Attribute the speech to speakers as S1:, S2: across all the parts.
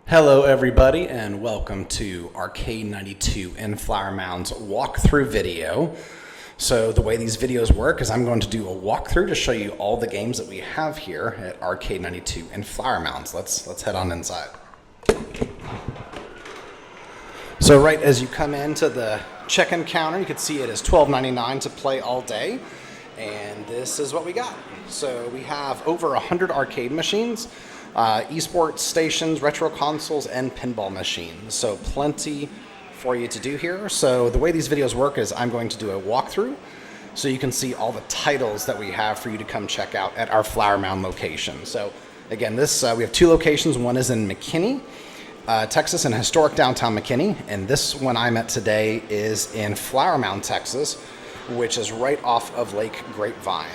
S1: Hello everybody and welcome to Arcade 92 and Flower Mound's walkthrough video. So the way these videos work is I'm going to do a walkthrough to show you all the games that we have here at Arcade 92 and Flower Mounds. Let's head on inside. So right as you come into the check-in counter, you can see it is $12.99 to play all day. And this is what we got. So we have over 100 arcade machines, esports stations, retro consoles, and pinball machines. So plenty for you to do here. So the way these videos work is I'm going to do a walkthrough so you can see all the titles that we have for you to come check out at our Flower Mound location. So again, we have two locations. One is in McKinney, Texas, in historic downtown McKinney. And this one I'm at today is in Flower Mound, Texas, which is right off of Lake Grapevine.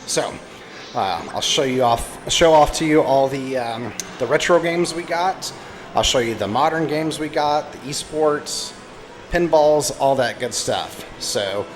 S1: So I'll show off to you all the retro games we got. I'll show you the modern games we got, the esports, pinballs, all that good stuff. So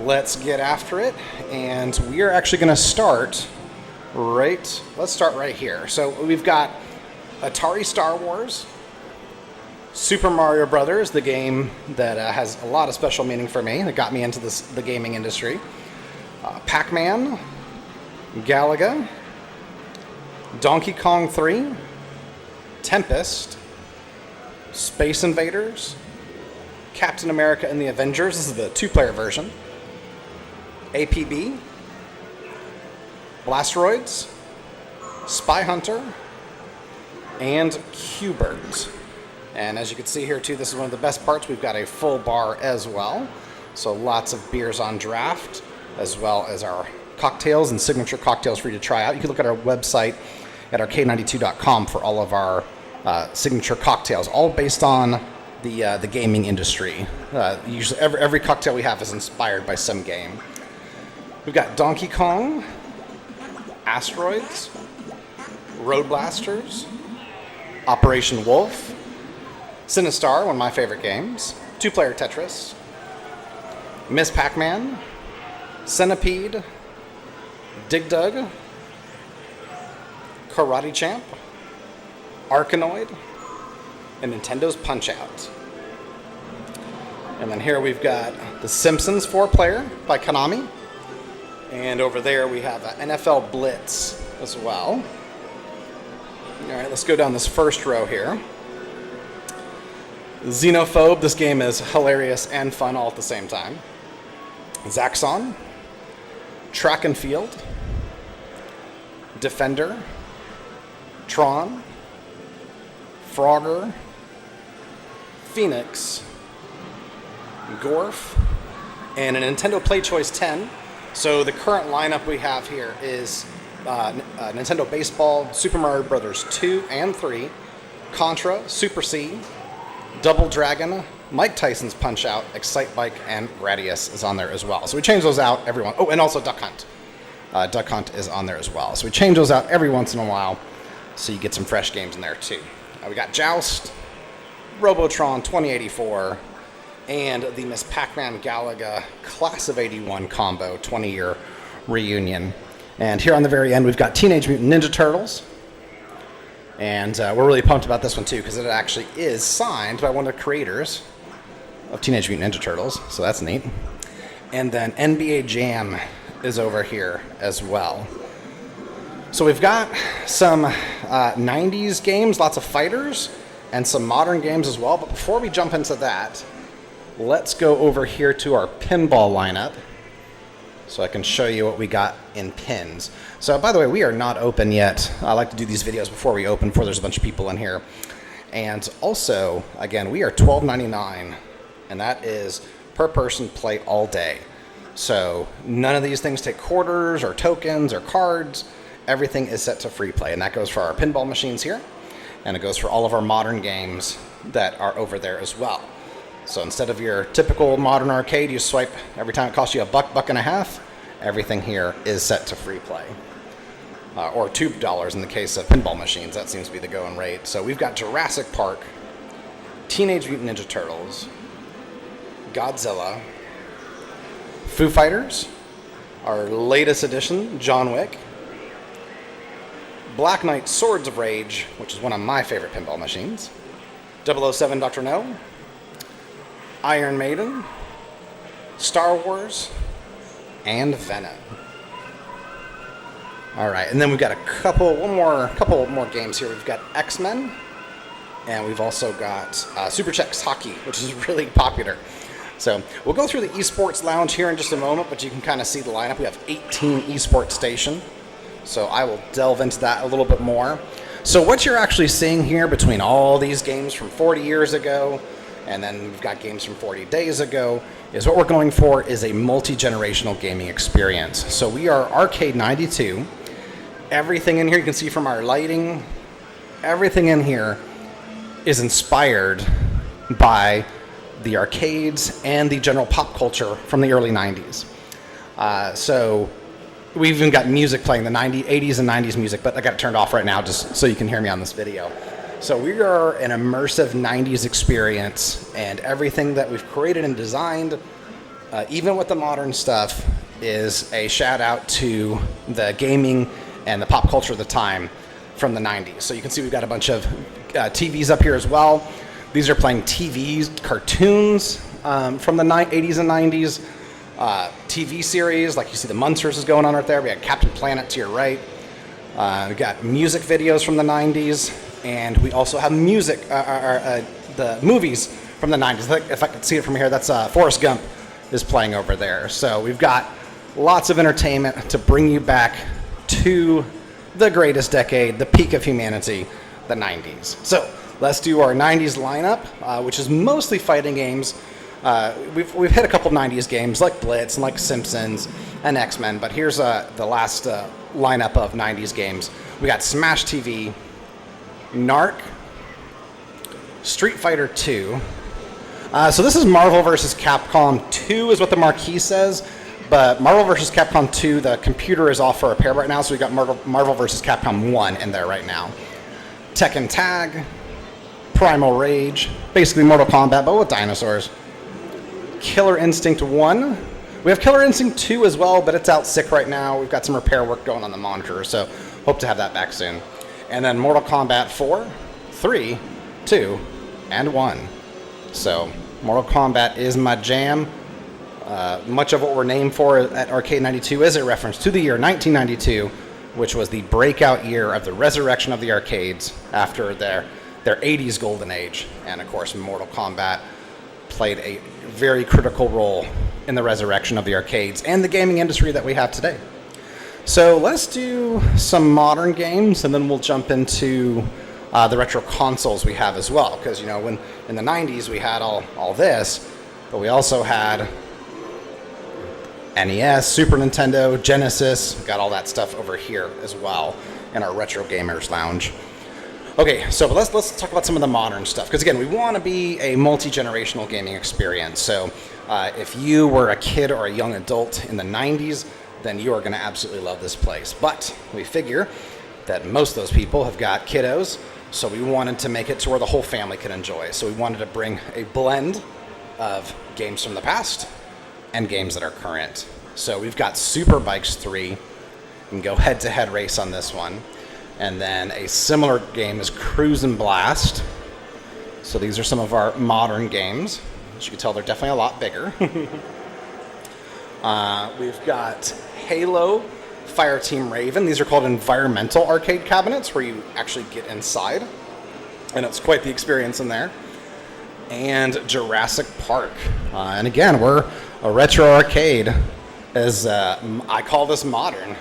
S1: let's get after it. And we are actually going to start let's start right here. So we've got Atari Star Wars, Super Mario Brothers, the game that has a lot of special meaning for me, that got me into the gaming industry. Pac-Man, Galaga, Donkey Kong 3, Tempest, Space Invaders, Captain America and the Avengers, this is the two-player version, APB, Blasteroids, Spy Hunter, and Q-Birds. And as you can see here too, this is one of the best parts. We've got a full bar as well. So lots of beers on draft, as well as our cocktails and signature cocktails for you to try out. You can look at our website at arcade92.com for all of our signature cocktails, all based on the gaming industry. Usually every cocktail we have is inspired by some game. We've got Donkey Kong, Asteroids, Road Blasters, Operation Wolf, Sinistar, one of my favorite games, two-player Tetris, Miss Pac-Man, Centipede, Dig Dug, Karate Champ, Arkanoid, and Nintendo's Punch-Out. And then here we've got The Simpsons 4-player by Konami. And over there we have NFL Blitz as well. All right, let's go down this first row here. Xenophobe, this game is hilarious and fun all at the same time. Zaxxon, Track and Field, Defender, Tron, Frogger, Phoenix, Gorf, and a Nintendo Play Choice 10. So the current lineup we have here is Nintendo Baseball, Super Mario Brothers 2 and 3, Contra, Super C, Double Dragon, Mike Tyson's Punch-Out, Excite Bike, and Gradius is on there as well. So we change those out every once. Oh, and also Duck Hunt. Duck Hunt is on there as well. So we change those out every once in a while, so you get some fresh games in there too. We got Joust, Robotron 2084, and the Miss Pac-Man Galaga Class of 81 combo 20-year reunion. And here on the very end, we've got Teenage Mutant Ninja Turtles. And we're really pumped about this one too, because it actually is signed by one of the creators of Teenage Mutant Ninja Turtles, so that's neat. And then NBA Jam is over here as well. So we've got some 90s games, lots of fighters, and some modern games as well. But before we jump into that, let's go over here to our pinball lineup so I can show you what we got in pins. So by the way, we are not open yet. I like to do these videos before we open, before there's a bunch of people in here. And also, again, we are $12.99, and that is per person play all day. So none of these things take quarters or tokens or cards. Everything is set to free play, and that goes for our pinball machines here, and it goes for all of our modern games that are over there as well. So instead of your typical modern arcade, you swipe every time it costs you $1, $1.50. Everything here is set to free play. Or $2 in the case of pinball machines. That seems to be the going rate. So we've got Jurassic Park, Teenage Mutant Ninja Turtles, Godzilla, Foo Fighters, our latest edition, John Wick, Black Knight Swords of Rage, which is one of my favorite pinball machines. 007 Dr. No. Iron Maiden. Star Wars. And Venom. All right, and then we've got a couple more games here. We've got X-Men, and we've also got Super Chex Hockey, which is really popular. So we'll go through the esports lounge here in just a moment, but you can kind of see the lineup. We have 18 esports station, so I will delve into that a little bit more. So what you're actually seeing here between all these games from 40 years ago, and then we've got games from 40 days ago, is what we're going for is a multi-generational gaming experience. So we are Arcade 92. Everything in here, you can see from our lighting, everything in here is inspired by the arcades and the general pop culture from the early 90s. So we've even got music playing, the 80s and 90s music, but I got it turned off right now just so you can hear me on this video. So we are an immersive 90s experience, and everything that we've created and designed, even with the modern stuff, is a shout out to the gaming and the pop culture of the time from the 90s. So you can see we've got a bunch of TVs up here as well. These are playing TVs, cartoons from the 80s and 90s. TV series, like you see the Munsters is going on right there. We got Captain Planet to your right. We got music videos from the 90s. And we also have music, the movies from the 90s. If I could see it from here, that's Forrest Gump is playing over there. So we've got lots of entertainment to bring you back to the greatest decade, the peak of humanity, the 90s. So let's do our 90s lineup, which is mostly fighting games. We've hit a couple 90s games like Blitz and like Simpsons and X-Men, but here's the last lineup of 90s games. We got Smash TV, Narc, Street Fighter 2. So this is Marvel vs. Capcom 2 is what the marquee says. But Marvel vs. Capcom 2, the computer is off for repair right now, so we got Marvel vs. Capcom 1 in there right now. Tekken Tag, Primal Rage, basically Mortal Kombat, but with dinosaurs. Killer Instinct 1. We have Killer Instinct 2 as well, but it's out sick right now. We've got some repair work going on the monitor, so hope to have that back soon. And then Mortal Kombat 4, 3, 2, and 1. So Mortal Kombat is my jam. Much of what we're named for at Arcade 92 is a reference to the year 1992, which was the breakout year of the resurrection of the arcades after their 80s golden age. And of course, Mortal Kombat played a very critical role in the resurrection of the arcades and the gaming industry that we have today. So let's do some modern games, and then we'll jump into the retro consoles we have as well. Because, you know, when in the 90s we had all this, but we also had NES, Super Nintendo, Genesis, got all that stuff over here as well in our Retro Gamers Lounge. Okay, so let's talk about some of the modern stuff, because again, we want to be a multi-generational gaming experience. So if you were a kid or a young adult in the 90s, then you are going to absolutely love this place. But we figure that most of those people have got kiddos, so we wanted to make it to where the whole family could enjoy. So we wanted to bring a blend of games from the past and games that are current. So we've got Super Bikes 3. You can go head-to-head race on this one. And then a similar game is Cruisin' Blast. So these are some of our modern games. As you can tell, they're definitely a lot bigger. We've got Halo, Fireteam Raven. These are called environmental arcade cabinets where you actually get inside. And it's quite the experience in there. And Jurassic Park. And again, we're a retro arcade, as I call this modern.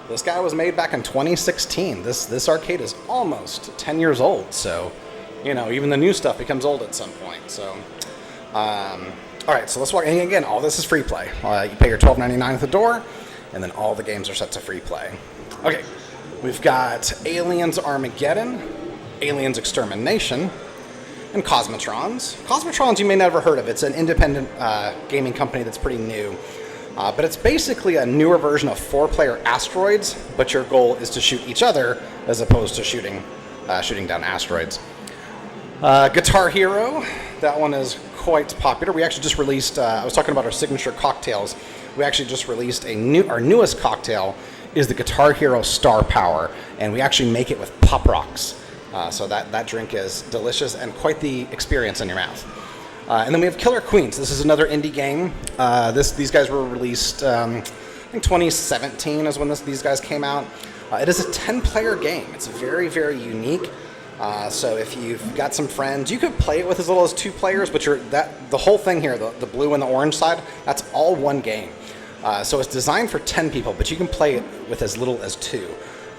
S1: This guy was made back in 2016. This arcade is almost 10 years old, so, you know, even the new stuff becomes old at some point. So, all right, so let's walk. And again, all this is free play. You pay your $12.99 at the door, and then all the games are set to free play. Okay, we've got Aliens Armageddon, Aliens Extermination, and Cosmotrons. Cosmotrons you may never heard of. It's an independent gaming company that's pretty new. But it's basically a newer version of 4-player asteroids, but your goal is to shoot each other as opposed to shooting down asteroids. Guitar Hero, that one is quite popular. We actually just released, I was talking about our signature cocktails. We actually just released our newest cocktail is the Guitar Hero Star Power, and we actually make it with Pop Rocks. So that drink is delicious and quite the experience in your mouth. And then we have Killer Queens. This is another indie game. These guys were released, I think 2017 is when these guys came out. It is a 10-player game. It's very, very unique. So if you've got some friends, you could play it with as little as 2 players, but the whole thing here, the blue and the orange side, that's all one game. So it's designed for 10 people, but you can play it with as little as 2.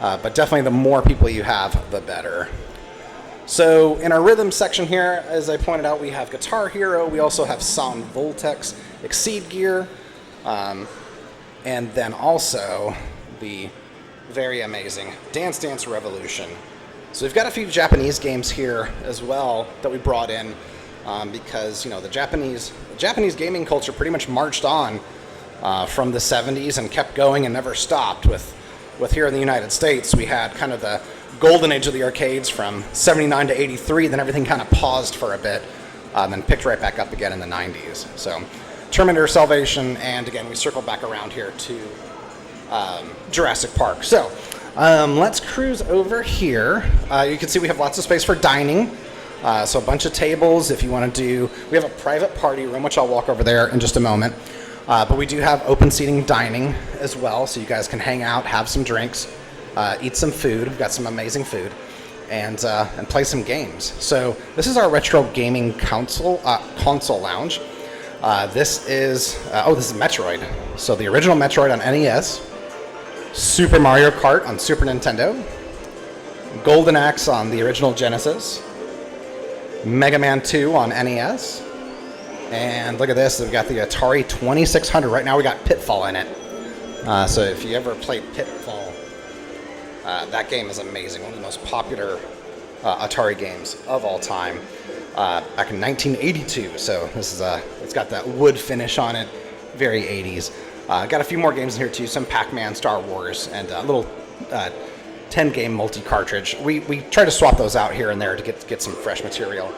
S1: But definitely the more people you have, the better. So in our rhythm section here, as I pointed out, we have Guitar Hero. We also have Sound Voltex, Exceed Gear, and then also the very amazing Dance Dance Revolution. So we've got a few Japanese games here as well that we brought in because the Japanese gaming culture pretty much marched on from the 70s and kept going and never stopped. With here in the United States, we had kind of the golden age of the arcades from 79 to 83, then everything kind of paused for a bit, then picked right back up again in the 90s. So Terminator Salvation, and again, we circle back around here to Jurassic Park. So let's cruise over here. You can see we have lots of space for dining. So a bunch of tables if you want to do. We have a private party room, which I'll walk over there in just a moment. But we do have open seating dining as well, so you guys can hang out, have some drinks, eat some food. We've got some amazing food, and play some games. So this is our retro gaming console lounge. This is Metroid. So the original Metroid on NES, Super Mario Kart on Super Nintendo, Golden Axe on the original Genesis, Mega Man 2 on NES, and look at this, we've got the Atari 2600. Right now we got Pitfall in it. So if you ever played Pitfall, that game is amazing. One of the most popular Atari games of all time. Back in 1982. So this is it's got that wood finish on it, very 80s. Got a few more games in here too, some Pac-Man, Star Wars, and a little 10-game multi-cartridge. We try to swap those out here and there to get some fresh material.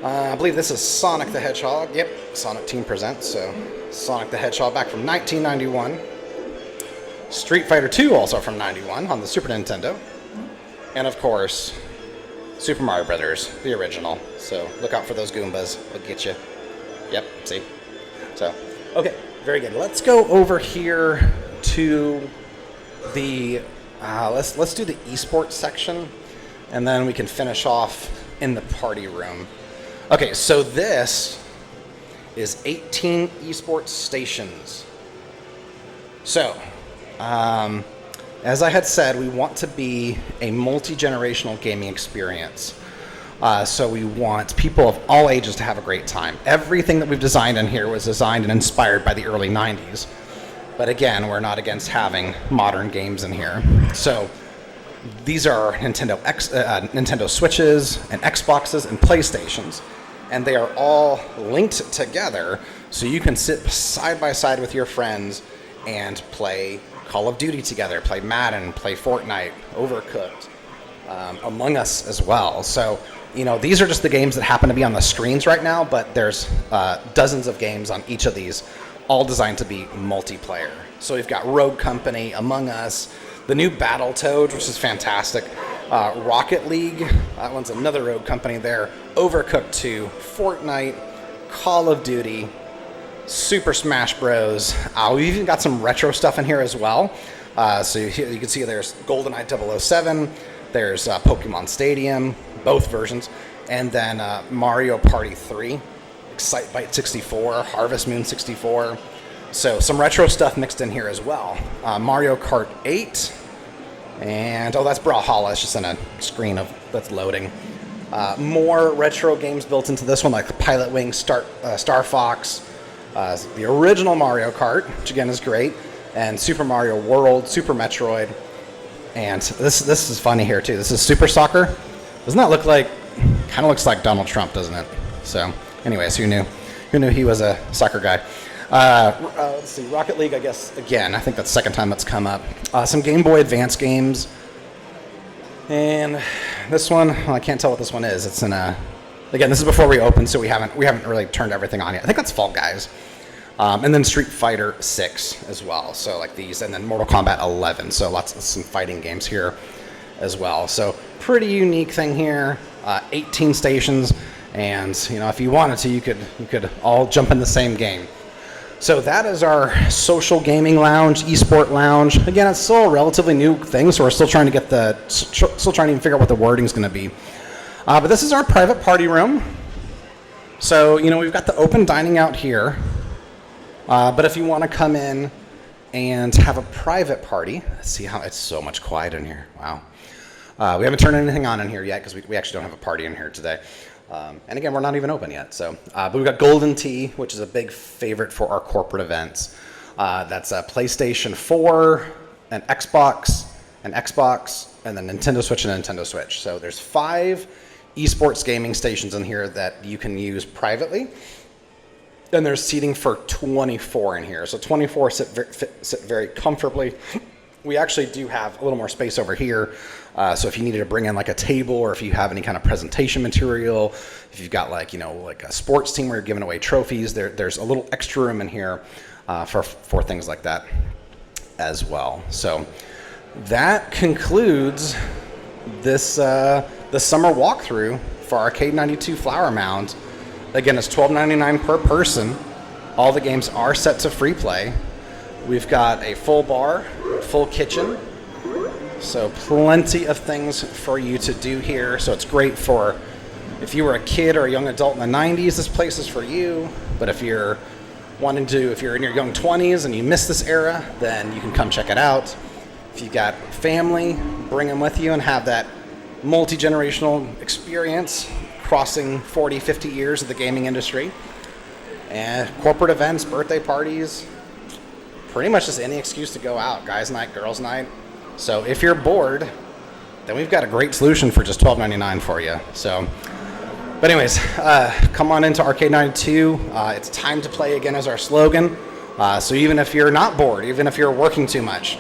S1: I believe this is Sonic the Hedgehog. Yep, Sonic Team Presents. So Sonic the Hedgehog back from 1991. Street Fighter 2 also from 91 on the Super Nintendo. And of course, Super Mario Brothers, the original. So look out for those Goombas. They'll get you. Yep, see? So, okay, very good. Let's go over here to the, let's do the esports section, and then we can finish off in the party room. Okay, so this is 18 esports stations. So, as I had said, we want to be a multi-generational gaming experience. So we want people of all ages to have a great time. Everything that we've designed in here was designed and inspired by the early 90s. But again, we're not against having modern games in here. So these are Nintendo Switches and Xboxes and PlayStations. And they are all linked together so you can sit side by side with your friends and play Call of Duty together, play Madden, play Fortnite, Overcooked, Among Us as well. So, these are just the games that happen to be on the screens right now, but there's dozens of games on each of these, all designed to be multiplayer. So we've got Rogue Company, Among Us, the new Battletoads, which is fantastic, Rocket League, that one's another Rogue Company there, Overcooked 2, Fortnite, Call of Duty, Super Smash Bros. We've even got some retro stuff in here as well. So you can see there's GoldenEye 007, there's Pokemon Stadium, both versions, and then Mario Party 3, Excitebike 64, Harvest Moon 64. So some retro stuff mixed in here as well. Mario Kart 8, and that's Brawlhalla. It's just in a screen that's loading. More retro games built into this one, like the Pilot Wing, Star Fox, the original Mario Kart, which again is great, and Super Mario World, Super Metroid, and this is funny here too. This is Super Soccer. Doesn't that look like? Kind of looks like Donald Trump, doesn't it? So, anyways, who knew? Who knew he was a soccer guy? Let's see, Rocket League, I guess, again, I think that's the second time that's come up. Some Game Boy Advance games. And this one, well, I can't tell what this one is. It's in a, again, this is before we opened, so we haven't really turned everything on yet. I think that's Fall Guys. And then Street Fighter 6 as well. So like these, and then Mortal Kombat 11. So lots of some fighting games here as well. So pretty unique thing here. 18 stations, and if you wanted to, you could all jump in the same game. So that is our social gaming lounge, esport lounge. Again, it's still a relatively new thing, so we're still trying to still trying to even figure out what the wording is going to be. But this is our private party room. So we've got the open dining out here. But if you want to come in and have a private party, let's see how it's so much quiet in here. Wow. We haven't turned anything on in here yet because we actually don't have a party in here today. And again, we're not even open yet. So, but we've got Golden Tea, which is a big favorite for our corporate events. That's a PlayStation 4, an Xbox, and then Nintendo Switch and Nintendo Switch. So there's 5 esports gaming stations in here that you can use privately. And there's seating for 24 in here. So 24 sit very comfortably. We actually do have a little more space over here. So if you needed to bring in like a table, or if you have any kind of presentation material, if you've got like a sports team where you're giving away trophies, there's a little extra room in here for things like that as well. So that concludes this the summer walkthrough for Arcade 92 Flower Mound. Again, it's $12.99 per person. All the games are set to free play. We've got a full bar, full kitchen, so plenty of things for you to do here. So it's great for if you were a kid or a young adult in the 90s, this place is for you. But if you're if you're in your young 20s and you miss this era, then you can come check it out. If you've got family, bring them with you and have that multi-generational experience crossing 40, 50 years of the gaming industry. And corporate events, birthday parties, pretty much just any excuse to go out, guys' night, girls' night. So if you're bored, then we've got a great solution for just $12.99 for you. So, but anyways, come on into Arcade 92. It's time to play again is our slogan. So even if you're not bored, even if you're working too much,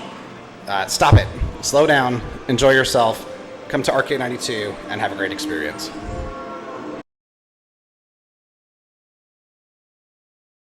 S1: stop it, slow down, enjoy yourself, come to Arcade 92 and have a great experience.